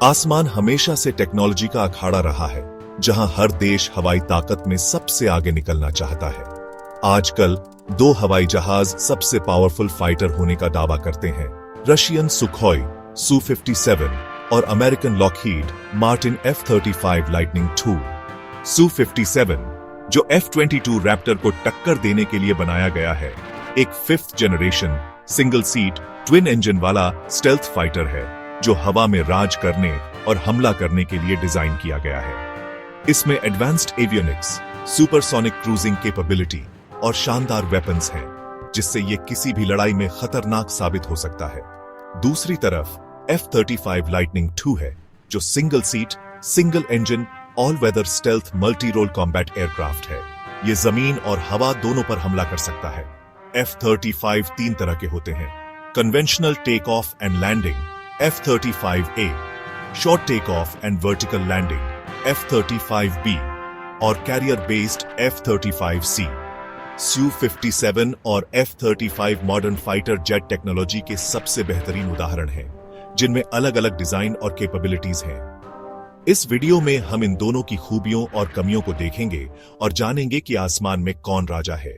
आसमान हमेशा से टेक्नोलॉजी का अखाड़ा रहा है, जहां हर देश हवाई ताकत में सबसे आगे निकलना चाहता है। आजकल दो हवाई जहाज सबसे पावरफुल फाइटर होने का दावा करते हैं, रशियन सुखोई Su-57 और American Lockheed Martin F-35 lightning II। Su-57, जो F-22 रैप्टर को टक्कर देने के लिए बनाया गया है, एक 5th generation single seat twin engine वाला स्टेल्थ फाइटर है, जो हवा में राज करने और हमला करने के लिए डिजाइन किया गया है। इसमें advanced avionics, supersonic cruising capability और शानदार वेपन्स हैं, जिससे ये किसी भी लड़ाई में खतरनाक साबित हो सकता है। दूसरी तरफ F-35 लाइटनिंग II है, जो single seat single engine all weather stealth multi role combat aircraft है। ये जमीन और हवा दोनों पर हमला कर सकता है। F-35 तीन तरह के होते हैं: conventional take off and landing F-35A, short take off and vertical landing F-35B और कैरियर बेस्ड F-35C। Su-57 और F-35 modern fighter jet technology के सबसे बेहतरीन उदाहरण हैं, जिनमें अलग अलग डिजाइन और कैपेबिलिटीज हैं। इस वीडियो में हम इन दोनों की खूबियों और कमियों को देखेंगे और जानेंगे कि आसमान में कौन राजा है।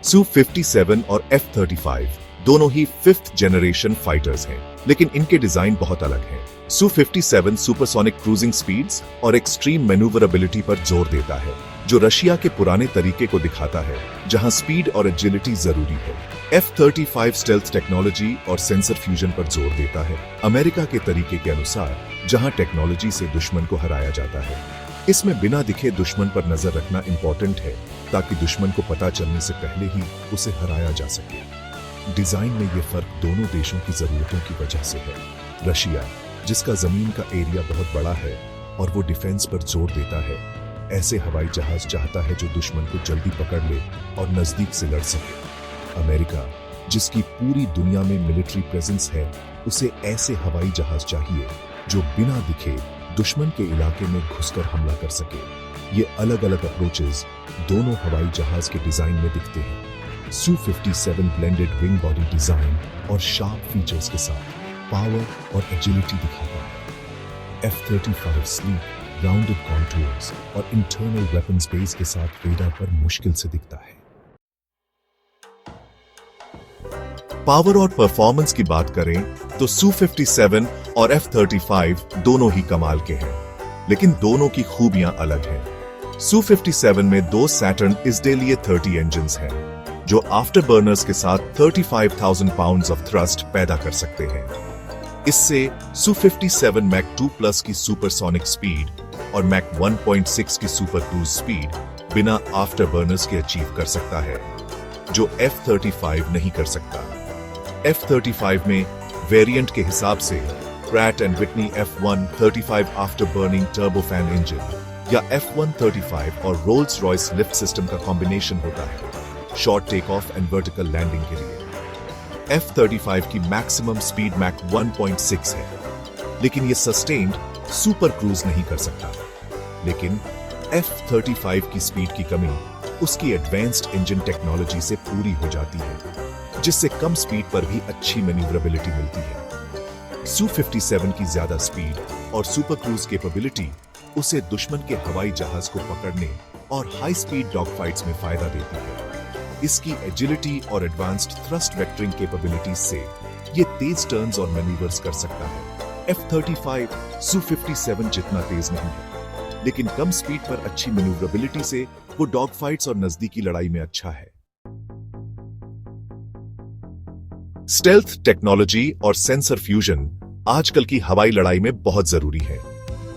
Su-57 और F-35 दोनों ही 5th जनरेशन फाइटर्स हैं, लेकिन इनके डिजाइन बहुत अलग हैं। Su-57 सुपरसोनिक क्रूजिंग स्पीड्स और एक्सट्रीम मैन्यूवरेबिलिटी पर जोर देता है, जो रशिया के पुराने तरीके को दिखाता है, जहां स्पीड और एजिलिटी जरूरी है। F-35 स्टेल्थ टेक्नोलॉजी और सेंसर फ्यूजन पर जोर देता है, अमेरिका के तरीके के अनुसार, जहां टेक्नोलॉजी से दुश्मन को हराया जाता है। इसमें बिना दिखे दुश्मन पर नजर रखना इंपॉर्टेंट है, ताकि दुश्मन को पता चलने से पहले ही उसे हराया जा सके। डिजाइन में ये फर्क दोनों देशों की जरूरतों की वजह से है। रशिया, जिसका जमीन का एरिया बहुत बड़ा है और वो डिफेंस पर जोर देता है, ऐसे हवाई जहाज चाहता है जो दुश्मन को जल्दी पकड़ ले और नजदीक से लड़ सके। अमेरिका, जिसकी पूरी दुनिया में मिलिट्री प्रेजेंस है, उसे ऐसे हवाई जहाज चाहिए जो बिना दिखे दुश्मन के इलाके में घुसकर हमला कर सके। ये अलग अलग अप्रोचेस दोनों हवाई जहाज के डिजाइन में दिखते हैं। Su-57 blended wing body design और शार्प फीचर्स के साथ पावर और एजिलिटी दिखाता है। F-35 स्लीक, राउंडेड कॉन्टूर्स और इंटरनल वेपन स्पेस के साथ रेडार पर मुश्किल से दिखता है। पावर और परफॉर्मेंस की बात करें तो Su-57 और F-35 दोनों ही कमाल के हैं, लेकिन दोनों की खूबियां अलग हैं। Su-57 में दो सैटर्न इसडेलिए 30 इंजन्स हैं, जो आफ्टर बर्नर्स के साथ 35,000 पाउंड्स ऑफ थ्रस्ट पैदा कर सकते हैं। इससे Su-57 मैक 2+ की सुपरसोनिक स्पीड और मैक 1.6 की सुपर क्रूज स्पीड बिना आफ्टर बर्नर्स के अचीव कर सकता है, जो F-35 नहीं कर सकता। F-35 में वेरिएंट के हिसाब से Pratt & Whitney F135 after burning turbofan engine या F135 और रोल्स रॉयस लिफ्ट सिस्टम का कॉम्बिनेशन होता है, short take off and vertical landing के लिए। F-35 की मैक्सिमम स्पीड मैक 1.6 है, लेकिन ये सस्टेन्ड सुपर क्रूज नहीं कर सकता। लेकिन F-35 की स्पीड की कमी उसकी एडवांस्ड इंजन टेक्नोलॉजी से पूरी हो जाती है, जिससे कम स्पीड पर भी अच्छी मैन्यूवरेबिलिटी मिलती है। Su-57 की ज्यादा स्पीड और सुपर क्रूज कैपेबिलिटी उसे दुश्मन के हवाई जहाज को पकड़ने और हाई स्पीड डॉग फाइट्स में फायदा देती है। इसकी एजिलिटी और एडवांस्ड थ्रस्ट वेक्टरिंग कैपेबिलिटीज से ये तेज टर्न्स और मैन्यूवर्स कर सकता है। F-35 Su-57 जितना तेज नहीं है, लेकिन कम स्पीड पर अच्छी मैन्यूवरेबिलिटी से वो डॉग फाइट्स और नजदीकी लड़ाई में अच्छा है। स्टेल्थ टेक्नोलॉजी और सेंसर फ्यूजन आजकल की हवाई लड़ाई में बहुत जरूरी है,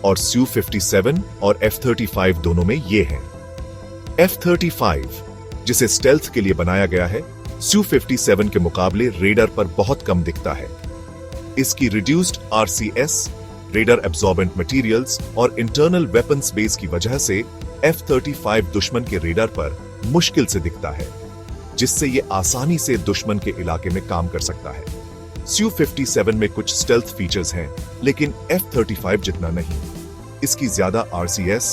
और Su-57 और F-35 दोनों में ये है। F-35, जिसे स्टेल्थ के लिए बनाया गया है, Su-57 के मुकाबले रेडर पर बहुत कम दिखता है। इसकी reduced RCS, raider absorbent materials और इंटरनल वेपन्स बेस की वजह से F-35 दुश्मन के रेडर पर मुश्किल से दिखता है, जिससे ये आसानी से दुश्मन के इलाके में काम कर सकता है। Su-57 में कुछ स्टेल्थ फीचर्स हैं, लेकिन F-35 जितना नहीं। इसकी ज्यादा RCS,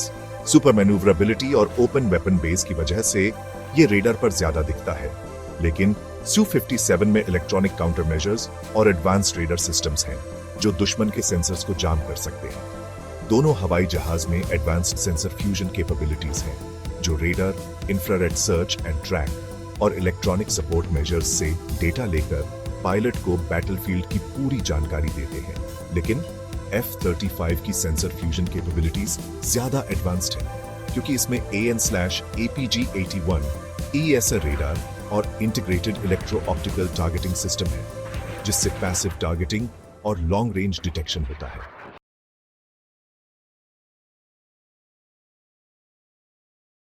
सुपर मैन्यूवरेबिलिटी और ओपन वेपन बेस की वजह से ये रेडर पर ज्यादा दिखता है, लेकिन Su-57 में इलेक्ट्रॉनिक काउंटर मेजर्स और एडवांस्ड रेडर सिस्टम्स हैं जो दुश्मन के सेंसर्स को जाम कर सकते हैं। दोनों हवाई जहाज में एडवांस्ड सेंसर फ्यूजन कैपेबिलिटीज हैं जो raider, infrared search and track और इलेक्ट्रॉनिक सपोर्ट मेजर्स से डेटा लेकर पायलट को बैटलफील्ड की पूरी जानकारी देते हैं। लेकिन F-35 की सेंसर फ्यूजन कैपेबिलिटीज ज्यादा एडवांस्ड है क्योंकि इसमें AN/APG-81 ESR रेडार और integrated electro optical targeting system है जिससे पैसिव टारगेटिंग और लॉन्ग रेंज डिटेक्शन होता है।